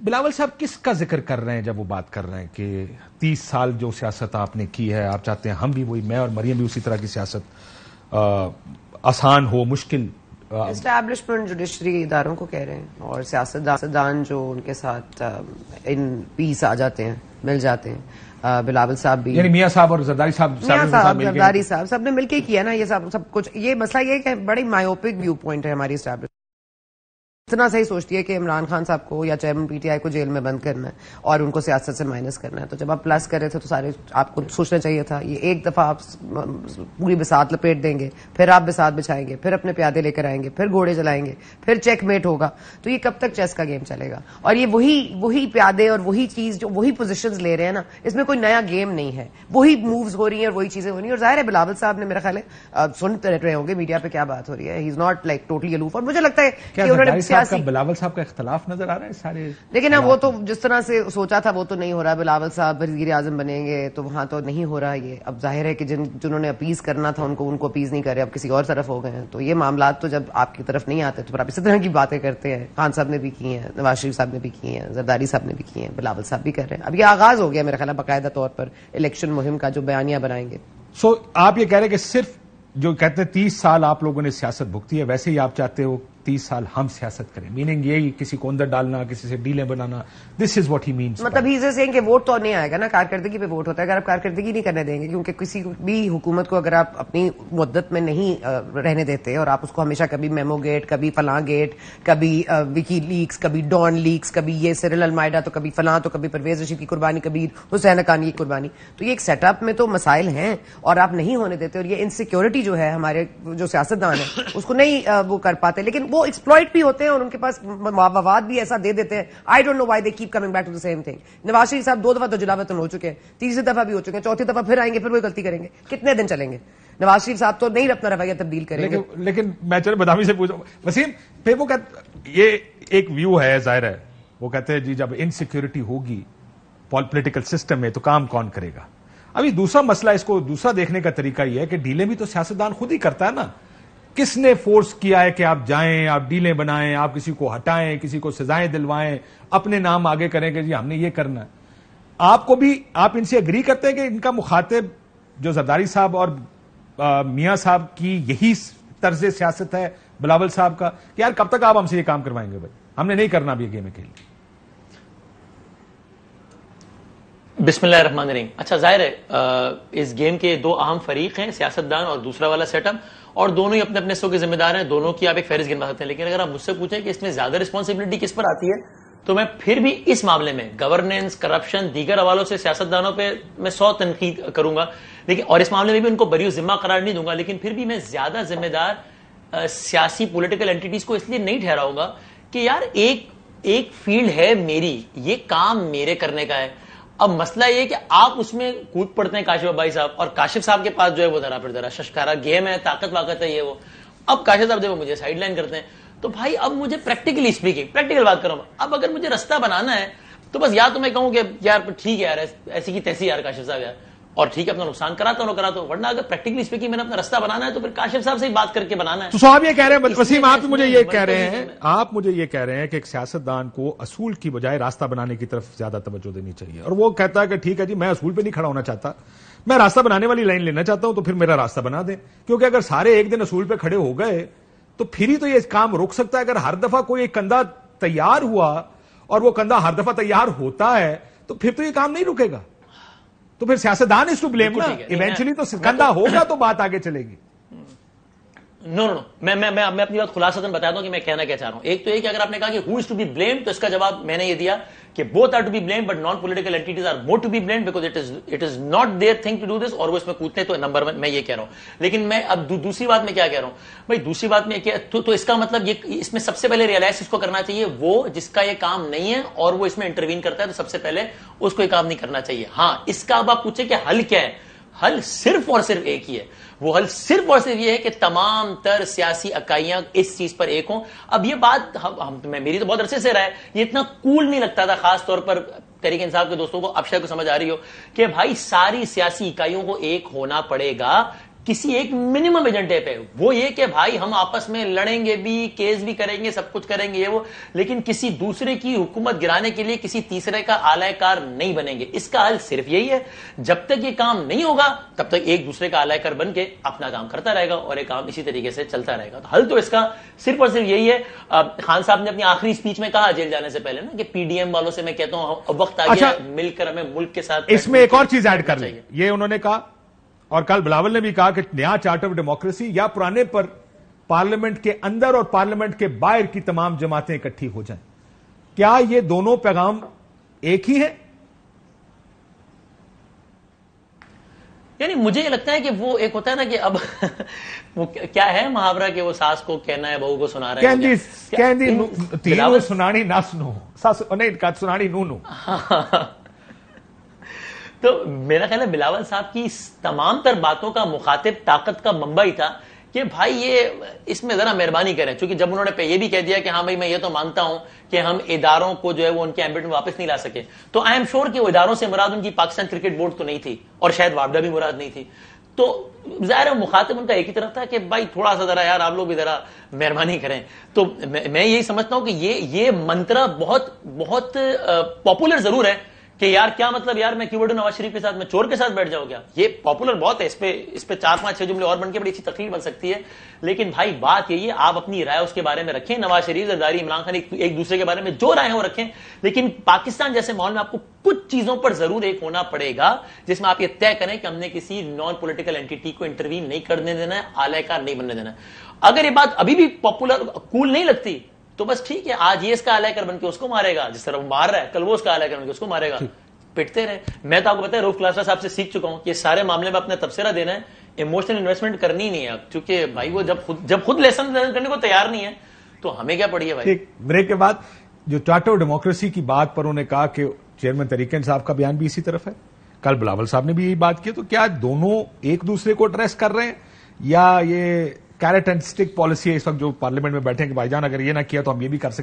بلاول صاحب کس کا ذکر کر رہے ہیں جب وہ بات کر رہے ہیں کہ 30 سال جو سیاست آپ نے کی ہے، آپ چاہتے ہیں ہم بھی وہی، میں اور مریم بھی اسی طرح کی سیاست آسان ہو، مشکل؟ اسٹیبلشمنٹ جوڈیشری اداروں کو کہہ رہے ہیں، اور سیاستدان جو ان کے ساتھ ان پیس آ جاتے ہیں، مل جاتے ہیں. بلاول صاحب بھی، یعنی میاں صاحب اور زرداری صاحب زرداری صاحب سب نے مل کے کیا نا یہ سب کچھ. یہ مسئلہ یہ کہ بڑی مایوپک ویو پوائنٹ ہے ہماری اسٹیبلشمنٹ. اتنا صحیح سوچتی ہے کہ عمران خان صاحب کو یا چیئرمین پی ٹی آئی کو جیل میں بند کرنا ہے اور ان کو سیاست سے مائنس کرنا ہے. تو جب آپ پلس کر رہے تھے تو سارے آپ کو سوچنا چاہیے تھا یہ ایک دفعہ آپ پوری بساط لپیٹ دیں گے، پھر آپ بساط بچھائیں گے، پھر اپنے پیادے لے کر آئیں گے، پھر گھوڑے چلائیں گے، پھر چیک میٹ ہوگا. تو یہ کب تک چیس کا گیم چلے گا؟ اور یہ وہی پیادے اور وہی چیز جو وہی پوزیشنز لے رہے ہیں نا، اس میں کوئی نیا گیم نہیں ہے. وہی مووز ہو رہی ہیں اور وہی چیزیں ہو رہی ہیں. اور ظاہر ہے بلاول صاحب نے میرا خیال ہے سنتے رہے ہوں گے میڈیا پہ کیا بات ہو رہی ہے. ہی از ناٹ لائک ٹوٹلی الوف. اور مجھے لگتا ہے کہ انہوں نے سیاسی بلاول صاحب کا اختلاف نظر آ رہا ہے سارے، لیکن وہ تو جس طرح سے سوچا تھا وہ تو نہیں ہو رہا. بلاول صاحب وزیر اعظم بنیں گے تو وہاں تو نہیں ہو رہا. یہ اب ظاہر ہے کہ جنہوں نے اپیز کرنا تھا ان کو اپیز نہیں کر رہے، اب کسی اور طرف ہو گئے ہیں. تو یہ معاملات تو جب آپ کی طرف نہیں آتے تو پھر آپ اسی طرح کی باتیں کرتے ہیں. خان صاحب نے بھی کی ہیں، نواز شریف صاحب نے بھی کی ہیں، زرداری صاحب نے بھی کی ہیں، بلاول صاحب بھی کر رہے ہیں. اب یہ آغاز ہو گیا میرا خیال ہے باقاعدہ طور پر الیکشن مہم کا، جو بیانیہ بنائیں گے. سو آپ یہ کہہ رہے ہیں کہ صرف جو کہتے ہیں 30 سال آپ لوگوں نے سیاست بھگتی ہے، ویسے ہی آپ چاہتے ہو 30 سال ہم سیاست کریں، میننگ یہی کسی کو اندر ڈالنا، کسی سے ڈیلیں بنانا. دس از واٹ ہی مینس. مطلب ہی سے کہ ووٹ تو نہیں آئے گا نا، کارکردگی پہ ووٹ ہوتا ہے. اگر آپ کارکردگی نہیں کرنے دیں گے، کیونکہ کسی بھی حکومت کو اگر آپ اپنی مدت میں نہیں رہنے دیتے اور آپ اس کو ہمیشہ کبھی میمو گیٹ، کبھی فلاں گیٹ، کبھی وکی لیکس، کبھی ڈان لیکس، کبھی یہ سیرل المائڈا، تو کبھی فلاں، تو کبھی پرویز رشید کی قربانی، کبھی حسین حقانی کی قربانی. تو یہ ایک سیٹ اپ میں تو مسائل ہیں اور آپ نہیں ہونے دیتے. اور یہ انسیکیورٹی جو ہے ہمارے جو سیاستدان ہیں اس کو نہیں وہ کر پاتے، لیکن وہ ایکسپلائٹ بھی ہوتے ہیں اور ان کے پاس مواد بھی ایسا دے دیتے ہیں. I don't know why they keep coming back to the same thing. Nawaz Sharif صاحب 2 دفعہ تو جلا وطن ہو چکے ہیں، تیسری دفعہ بھی ہو چکے ہیں، چوتھی دفعہ پھر آئیں گے، پھر وہی غلطی کریں گے. کتنے دن چلیں گے؟ نواز شریف صاحب تو نہیں اپنا رویہ تبدیل کریں گے. لیکن میں چلو بدامی سے پوچھوں وسیم، پھر وہ یہ ایک ویو ہے، ظاہر ہے وہ کہتے ہیں جی جب انسیکیورٹی ہوگی پولیٹیکل سسٹم میں تو کام کون کرے گا. ابھی دوسرا مسئلہ، اس کو دوسرا دیکھنے کا طریقہ یہ ہے کہ ڈیلیں بھی تو سیاستدان خود ہی کرتا ہے نا. کس نے فورس کیا ہے کہ آپ جائیں، آپ ڈیلیں بنائیں، آپ کسی کو ہٹائیں، کسی کو سزائیں دلوائیں، اپنے نام آگے کریں کہ جی ہم نے یہ کرنا ہے. آپ کو بھی، آپ ان سے اگری کرتے ہیں کہ ان کا مخاطب جو زرداری صاحب اور میاں صاحب کی یہی طرز سیاست ہے بلاول صاحب کا کہ یار کب تک آپ ہم سے یہ کام کروائیں گے، بھائی ہم نے نہیں کرنا اب یہ گیم کے لیے. بسم اللہ الرحمن الرحیم. اچھا ظاہر ہے اس گیم کے 2 اہم فریق ہیں، سیاستدان اور دوسرا والا سیٹ اپ، اور دونوں ہی اپنے اپنے حصوں کے ذمہ دار ہیں. دونوں کی آپ ایک فہرست گنوا سکتے ہیں. لیکن اگر آپ مجھ سے پوچھیں کہ اس میں زیادہ رسپانسبلٹی کس پر آتی ہے، تو میں پھر بھی اس معاملے میں گورننس، کرپشن، دیگر حوالوں سے سیاستدانوں پہ میں 100 تنقید کروں گا، لیکن اور اس معاملے میں بھی ان کو بری ذمہ قرار نہیں دوں گا. لیکن پھر بھی میں زیادہ ذمہ دار سیاسی پولیٹیکل اینٹیٹیز کو اس لیے نہیں ٹھہراؤں گا کہ یار ایک فیلڈ ہے میری، یہ کام میرے کرنے کا ہے. اب مسئلہ یہ کہ آپ اس میں کود پڑتے ہیں کاشف بھائی صاحب، اور کاشف صاحب کے پاس جو ہے وہ ذرا ششکارا گیم ہے، طاقت واقت ہے یہ وہ. اب کاشف صاحب جو مجھے سائڈ لائن کرتے ہیں، تو بھائی اب مجھے پریکٹیکلی اسپیکنگ، پریکٹیکل بات کروں، اب اگر مجھے رستہ بنانا ہے تو بس یا تو میں کہوں کہ یار ٹھیک ہے یار ایسی کی تیسی یار کاشف صاحب یار، اور ٹھیک ہے اپنا نقصان کراتا ہوں، ورنہ اگر پریکٹیکلی اسپیکنگ میں نے اپنا رستہ بنانا ہے تو پھر کاشف صاحب سے ہی بات کر کے بنانا ہے. تو صاحب یہ کہہ رہے ہیں وسیم، آپ مجھے یہ کہہ رہے ہیں کہ ایک سیاستدان کو اصول کی بجائے راستہ بنانے کی طرف زیادہ توجہ دینی چاہیے، اور وہ کہتا ہے کہ ٹھیک ہے جی میں اصول پہ نہیں کھڑا ہونا چاہتا، میں راستہ بنانے والی لائن لینا چاہتا ہوں، تو پھر میرا راستہ بنا دیں. کیونکہ اگر سارے ایک دن اصول پہ کھڑے ہو گئے تو پھر ہی تو یہ کام رک سکتا ہے. اگر ہر دفعہ کوئی ایک کندھا تیار ہوا اور وہ کندھا ہر دفعہ تیار ہوتا ہے تو پھر تو یہ کام نہیں رکے گا. تو پھر سیاستدان اس کو بلیم نا، ایونچولی تو کندھا ہوگا تو بات آگے چلے گی. نو میں اپنی بات خلاصتاً بتا دوں کہ میں کہنا کیا چاہ رہا ہوں. ایک تو یہ کہ اگر آپ نے کہا کہ who is to be blamed, تو اس کا جواب میں نے یہ دیا کہ both are to be blamed but non political entities are more to be blamed because it is not their thing to do this, اور وہ اس میں کودتے ہیں. تو نمبر 1 میں یہ کہہ رہا ہوں. لیکن میں اب دوسری بات میں کیا کہہ رہا ہوں بھائی، دوسری بات میں تو اس کا مطلب یہ اس میں سب سے پہلے ریئلائز اس کو کرنا چاہیے وہ جس کا یہ کام نہیں ہے اور وہ اس میں انٹروین کرتا ہے، تو سب سے پہلے اس کو یہ کام نہیں کرنا چاہیے. ہاں اس کا اب آپ پوچھیں کہ حل کیا ہے، حل صرف اور صرف ایک ہی ہے. وہ حل صرف اور صرف یہ ہے کہ تمام تر سیاسی اکائیاں اس چیز پر ایک ہوں. اب یہ بات میری تو بہت عرصے سے رہا ہے، یہ اتنا کول نہیں لگتا تھا، خاص طور پر تحریک انصاف کے دوستوں کو اب شاید کو سمجھ آ رہی ہو کہ بھائی ساری سیاسی اکائیوں کو ایک ہونا پڑے گا. کسی ایک منیمم ایجنڈے پہ، وہ یہ کہ بھائی ہم آپس میں لڑیں گے بھی، کیس بھی کریں گے، سب کچھ کریں گے یہ وہ، لیکن کسی دوسرے کی حکومت گرانے کے لیے کسی تیسرے کا آلہ کار نہیں بنیں گے. اس کا حل صرف یہی ہے، جب تک یہ کام نہیں ہوگا تب تک ایک دوسرے کا آلہ کار بن کے اپنا کام کرتا رہے گا اور یہ کام اسی طریقے سے چلتا رہے گا. تو حل تو اس کا صرف اور صرف یہی ہے. خان صاحب نے اپنی آخری اسپیچ میں کہا جیل جانے سے پہلے نا کہ پی ڈی ایم والوں سے میں کہتا ہوں وقت آ گیا مل کر ہمیں ملک کے ساتھ. اس میں ایک اور چیز ایڈ کر لیں، یہ انہوں نے کہا اور کل بلاول نے بھی کہا کہ نیا چارٹر آف ڈیموکریسی یا پرانے پر پارلیمنٹ کے اندر اور پارلیمنٹ کے باہر کی تمام جماعتیں اکٹھی ہو جائیں. کیا یہ دونوں پیغام ایک ہی ہیں؟ یعنی مجھے یہ لگتا ہے کہ وہ ایک ہوتا ہے نا کہ اب وہ کیا ہے محاورہ کہ وہ ساس کو کہنا ہے بہو کو سنا رہا ہے، سنانی نہ سنو، سنانی نو. تو میرا خیال ہے بلاول صاحب کی اس تمام تر باتوں کا مخاطب طاقت کا منبع ہی تھا کہ بھائی یہ اس میں ذرا مہربانی کریں. چونکہ جب انہوں نے یہ بھی کہہ دیا کہ ہاں بھائی میں یہ تو مانتا ہوں کہ ہم اداروں کو جو ہے وہ ان کے ایمبٹ میں واپس نہیں لا سکے، تو آئی ایم شیور کہ وہ اداروں سے مراد ان کی پاکستان کرکٹ بورڈ تو نہیں تھی اور شاید واپڈا بھی مراد نہیں تھی. تو ظاہر ہے مخاطب ان کا ایک ہی طرف تھا کہ بھائی تھوڑا سا ذرا یار آپ لوگ بھی ذرا مہربانی کریں. تو میں یہی سمجھتا ہوں کہ یہ منترا بہت بہت پاپولر ضرور ہے کہ یار کیا مطلب یار میں کیورڈ نواز شریف کے ساتھ میں چور کے ساتھ بیٹھ جاؤں گیا. یہ پاپولر بہت ہے، اس پہ 4-5-6 جملے اور بن کے بڑی اچھی تقریر بن سکتی ہے. لیکن بھائی بات یہی ہے آپ اپنی رائے اس کے بارے میں رکھیں. نواز شریف، زرداری، عمران خان ایک دوسرے کے بارے میں جو رائے ہیں وہ رکھیں، لیکن پاکستان جیسے ماحول میں آپ کو کچھ چیزوں پر ضرور ایک ہونا پڑے گا جس میں آپ یہ طے کریں کہ ہم نے کسی نان پولیٹیکل اینٹی کو انٹروین نہیں کرنے دینا ہے، اعلی کار نہیں بننے دینا ہے. اگر یہ بات ابھی بھی پاپولر کول نہیں لگتی تو بس ٹھیک ہے، آج یہ اس کا اعلی کار بن کے اس کو مارے گا جس طرح وہ مار رہا ہے، کل وہ اس کا اعلی کار بن کے اس کو مارے گا، پٹتے رہے. میں تو آپ کو پتا ہے روف کلاسرا صاحب سے سیکھ چکا ہوں کہ سارے معاملے میں اپنا تبصرہ دینا ہے، ایموشنل انویسٹمنٹ کرنی نہیں ہے اب، کیونکہ بھائی وہ جب خود لیسن کرنے کو تیار نہیں ہے تو ہمیں کیا پڑی ہے بھائی. بریک کے بعد جو چارٹر آف ڈیموکریسی کی بات پر انہوں نے کہا کہ چیئرمین طریق انصاف کا بیان بھی اسی طرف ہے، کل بلاول صاحب نے بھی یہی بات کی. تو کیا دونوں ایک دوسرے کو ایڈریس کر رہے ہیں یا یہ کیرٹ اینڈ سٹک پالیسی ہے اس وقت جو پارلیمنٹ میں بیٹھے کہ بھائی جان اگر یہ نہ کیا تو ہم یہ بھی کر سکتے